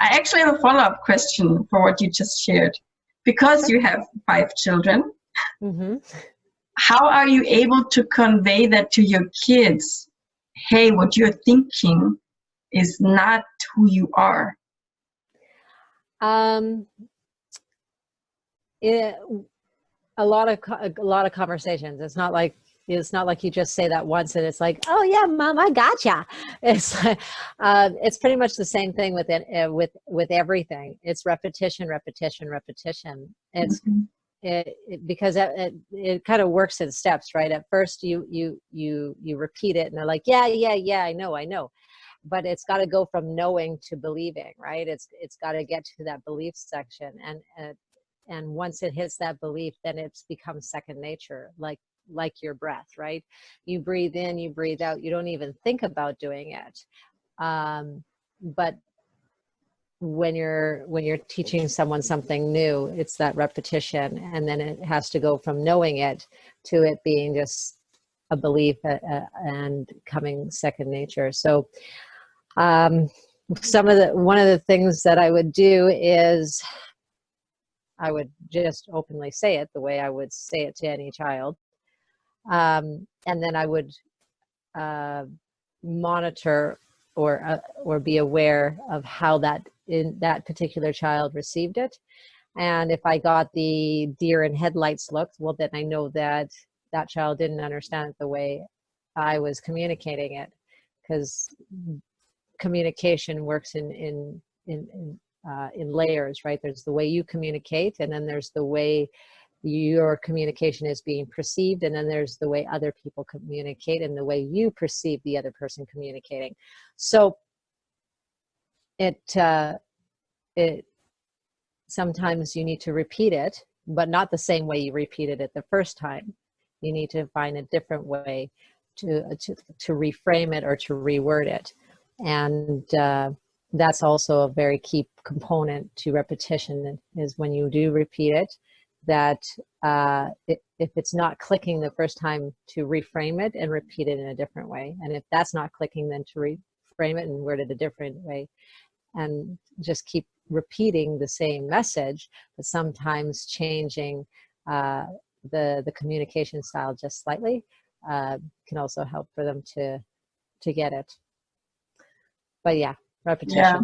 I actually have a follow-up question for what you just shared. Because you have 5 children, how are you able to convey that to your kids? Hey, what you're thinking is not who you are. A lot of conversations. It's not like you just say that once and it's like, oh yeah, mom, I gotcha. It's pretty much the same thing with it, with everything. It's repetition, repetition, repetition. It's because it kind of works in steps, right? At first you repeat it and they're like, yeah, I know. But it's got to go from knowing to believing, right? It's got to get to that belief section, and once it hits that belief, then it's becomes second nature, like your breath, right? You breathe in, you breathe out, you don't even think about doing it. But when you're teaching someone something new, it's that repetition, and then it has to go from knowing it to it being just a belief and coming second nature. So one of the things that I would do is I would just openly say it the way I would say it to any child. And then I would monitor or be aware of how that particular child received it. And if I got the deer in headlights look, well, then I know that that child didn't understand it the way I was communicating it, because communication works in layers, right? There's the way you communicate, and then there's the way your communication is being perceived, and then there's the way other people communicate and the way you perceive the other person communicating. So it sometimes you need to repeat it, but not the same way you repeated it the first time. You need to find a different way to reframe it or to reword it. And that's also a very key component to repetition, is when you do repeat it, that if it's not clicking the first time, to reframe it and repeat it in a different way. And if that's not clicking, then to reframe it and word it a different way. And just keep repeating the same message, but sometimes changing the communication style just slightly can also help for them to get it. But yeah, repetition. Yeah.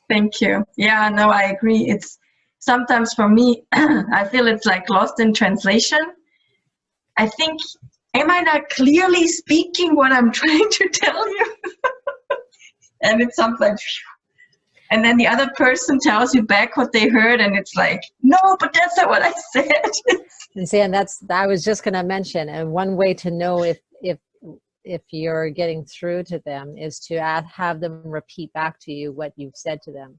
Thank you. Yeah, no, I agree. It's sometimes for me, I feel it's like lost in translation. I think, am I not clearly speaking what I'm trying to tell you? And it's sometimes, and then the other person tells you back what they heard, and it's like, no, but that's not what I said. And see, and I was just going to mention, and one way to know if you're getting through to them is to have them repeat back to you what you've said to them.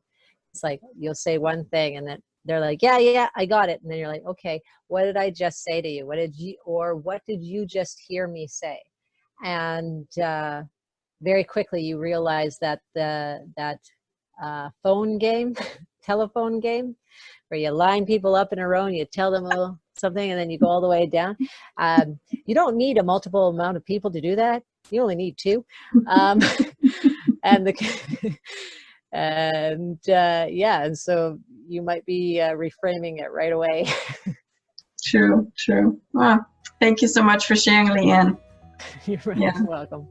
It's like, you'll say one thing and then they're like, yeah, I got it. And then you're like, okay, what did I just say to you? What did you just hear me say? And very quickly you realize that that phone game, telephone game, where you line people up in a row and you tell them something and then you go all the way down. You don't need a multiple amount of people to do that. You only need 2. And so you might be reframing it right away. True. Well, thank you so much for sharing, Leanne. You're welcome.